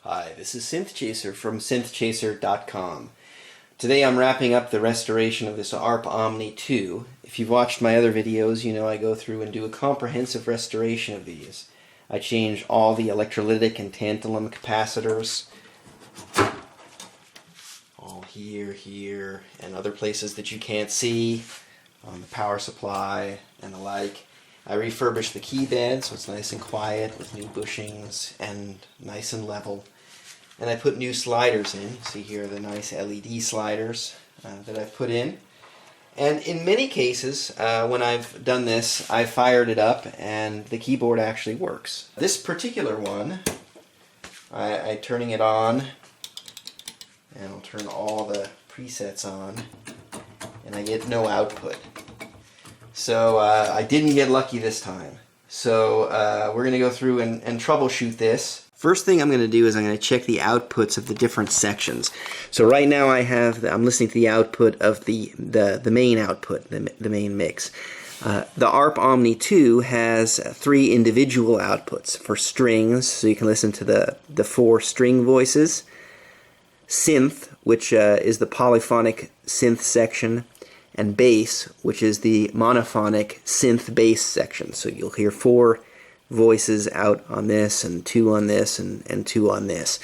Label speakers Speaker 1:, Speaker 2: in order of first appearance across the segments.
Speaker 1: Hi, this is Synthchaser from synthchaser.com. Today I'm wrapping up the restoration of this ARP Omni 2. If you've watched my other videos, you know I go through and do a comprehensive restoration of these. I change all the electrolytic and tantalum capacitors, all here, and other places that you can't see, on the power supply and the like. I refurbish the key bed so it's nice and quiet with new bushings and nice and level. And I put new sliders in. You see here the nice LED sliders that I've put in. And in many cases, when I've done this, I've fired it up and the keyboard actually works. This particular one, I'm turning it on, and I'll turn all the presets on, and I get no output. So I didn't get lucky this time. So we're going to go through and troubleshoot this. First thing I'm going to do is I'm going to check the outputs of the different sections. So right now I'm listening to the output of the main output, the main mix. The ARP Omni 2 has 3 individual outputs for strings, so you can listen to the 4 string voices. Synth, which is the polyphonic synth section, and bass, which is the monophonic synth bass section. So you'll hear 4 voices out on this, and 2 on this, and 2 on this.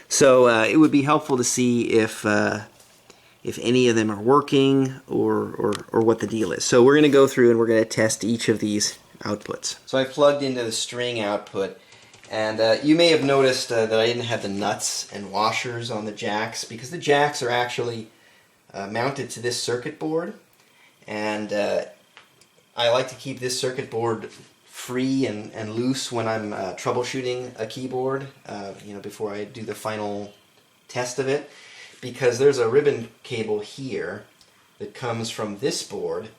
Speaker 1: So it would be helpful to see if any of them are working or what the deal is. So we're going to go through and we're going to test each of these outputs. So I plugged into the string output, and you may have noticed that I didn't have the nuts and washers on the jacks, because the jacks are actually mounted to this circuit board, and I like to keep this circuit board free and loose when I'm troubleshooting a keyboard, before I do the final test of it, because there's a ribbon cable here that comes from this board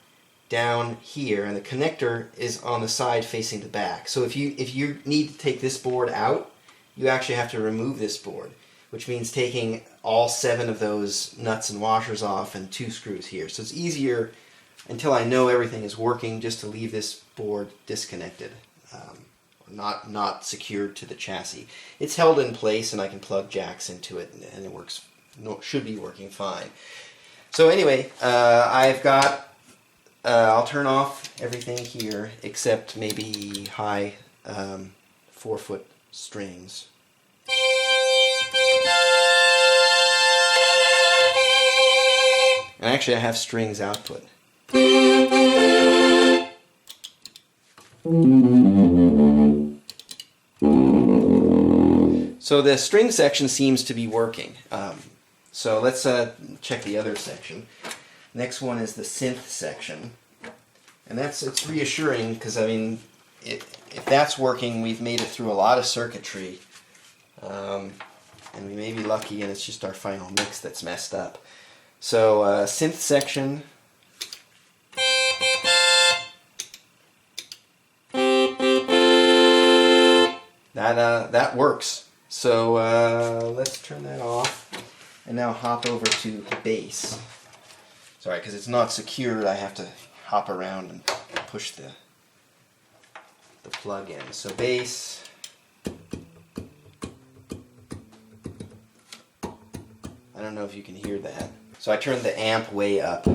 Speaker 1: down here, and the connector is on the side facing the back. So if you need to take this board out, you actually have to remove this board, which means taking all 7 of those nuts and washers off and 2 screws here. So it's easier, until I know everything is working, just to leave this board disconnected, not secured to the chassis. It's held in place, and I can plug jacks into it, and it works. Should be working fine. So anyway, I'll turn off everything here except maybe high 4-foot strings. And actually I have strings output. So the string section seems to be working. So let's check the other section. Next one is the synth section. And it's reassuring, because I mean, if that's working, we've made it through a lot of circuitry. And we may be lucky and it's just our final mix that's messed up. So synth section. That works. So let's turn that off and now hop over to bass. Sorry, because it's not secured, I have to hop around and push the plug in. So bass. I don't know if you can hear that. So I turned the amp way up.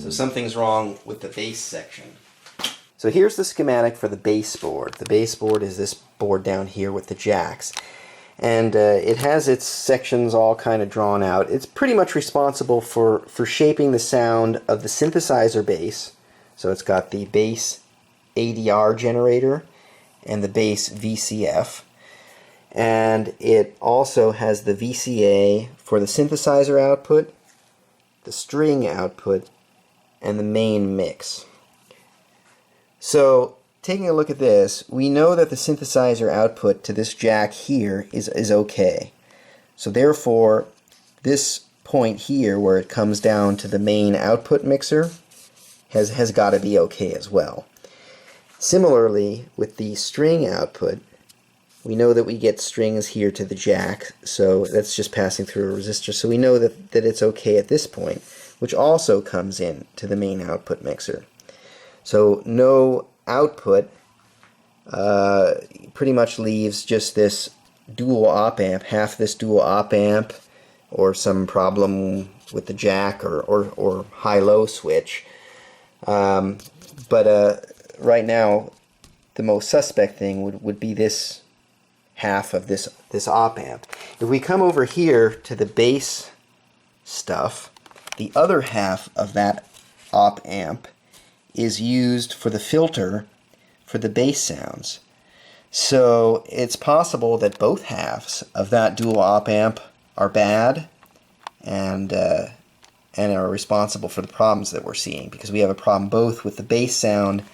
Speaker 1: So something's wrong with the bass section. So here's the schematic for the bass board. The bass board is this board down here with the jacks. And it has its sections all kind of drawn out. It's pretty much responsible for shaping the sound of the synthesizer bass. So it's got the bass ADR generator and the bass VCF. And it also has the VCA for the synthesizer output, the string output, and the main mix. So, taking a look at this, we know that the synthesizer output to this jack here is okay. So therefore, this point here where it comes down to the main output mixer has got to be okay as well. Similarly, with the string output, we know that we get strings here to the jack, so that's just passing through a resistor. So we know that it's okay at this point, which also comes in to the main output mixer. So no output pretty much leaves just this dual op amp, half this dual op amp, or some problem with the jack or high-low switch. But right now, the most suspect thing would be this half of this op amp. If we come over here to the bass stuff, the other half of that op amp is used for the filter for the bass sounds. So it's possible that both halves of that dual op amp are bad and are responsible for the problems that we're seeing, because we have a problem both with the bass sound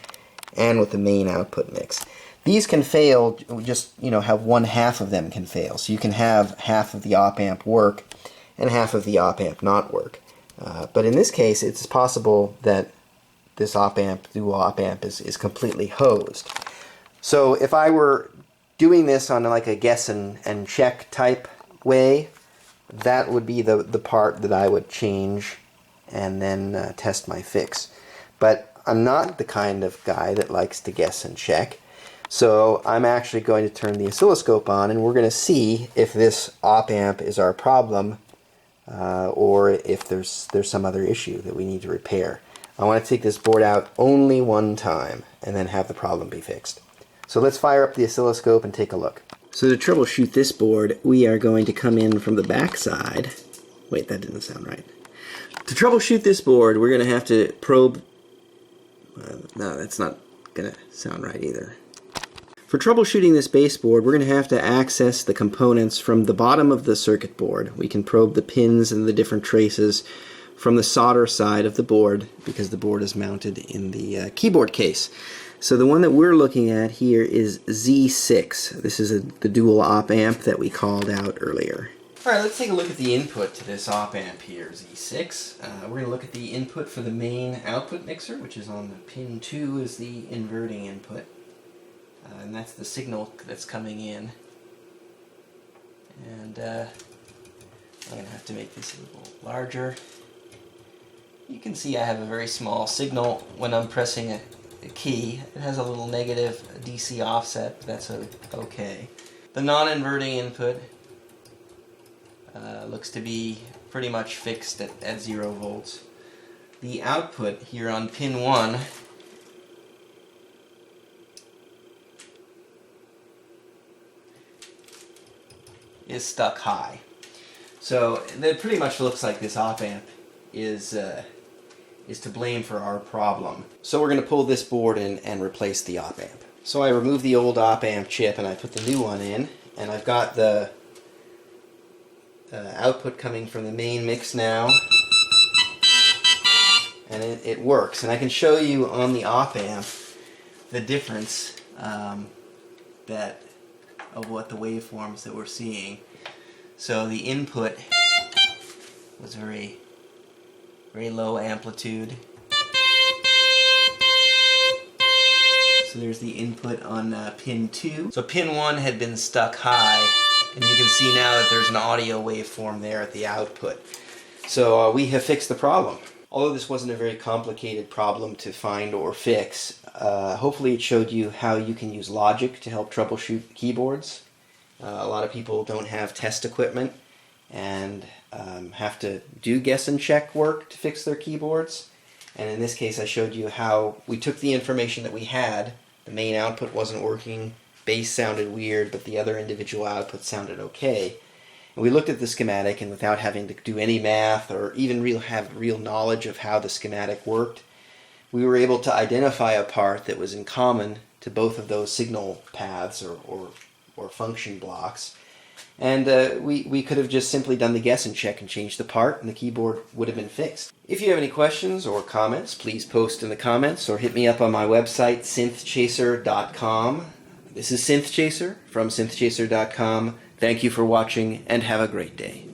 Speaker 1: and with the main output mix. These can fail, just have one half of them can fail. So you can have half of the op amp work and half of the op amp not work. But in this case, it's possible that this op amp, dual op amp, is completely hosed. So if I were doing this on like a guess and check type way, that would be the part that I would change and then test my fix. But I'm not the kind of guy that likes to guess and check. So I'm actually going to turn the oscilloscope on, and we're going to see if this op amp is our problem, or if there's some other issue that we need to repair. I want to take this board out only one time and then have the problem be fixed. So let's fire up the oscilloscope and take a look. So to troubleshoot this board, we are going to come in from the back side. Wait, that didn't sound right. To troubleshoot this board, we're going to have to probe... no, that's not going to sound right either. For troubleshooting this baseboard, we're going to have to access the components from the bottom of the circuit board. We can probe the pins and the different traces from the solder side of the board, because the board is mounted in the keyboard case. So the one that we're looking at here is Z6. This is the dual op amp that we called out earlier. Alright, let's take a look at the input to this op amp here, Z6. We're going to look at the input for the main output mixer, which is on the pin 2 is the inverting input. And that's the signal that's coming in. And I'm going to have to make this a little larger. You can see I have a very small signal when I'm pressing a key. It has a little negative DC offset, but that's okay. The non-inverting input looks to be pretty much fixed at 0 volts. The output here on pin 1 is stuck high. So that pretty much looks like this op amp is to blame for our problem. So we're going to pull this board in and replace the op amp. So I removed the old op amp chip and I put the new one in, and I've got the output coming from the main mix now, and it works. And I can show you on the op amp the difference of what the waveforms that we're seeing. So the input was very low amplitude. So there's the input on pin 2. So pin 1 had been stuck high, and you can see now that there's an audio waveform there at the output. So we have fixed the problem. Although this wasn't a very complicated problem to find or fix, hopefully it showed you how you can use logic to help troubleshoot keyboards. A lot of people don't have test equipment and have to do guess and check work to fix their keyboards. And in this case I showed you how we took the information that we had. The main output wasn't working, bass sounded weird, but the other individual outputs sounded okay. And we looked at the schematic, and without having to do any math or even have real knowledge of how the schematic worked, we were able to identify a part that was in common to both of those signal paths or function blocks. And we could have just simply done the guess and check and changed the part, and the keyboard would have been fixed. If you have any questions or comments, please post in the comments or hit me up on my website, synthchaser.com. This is Synthchaser from synthchaser.com. Thank you for watching, and have a great day.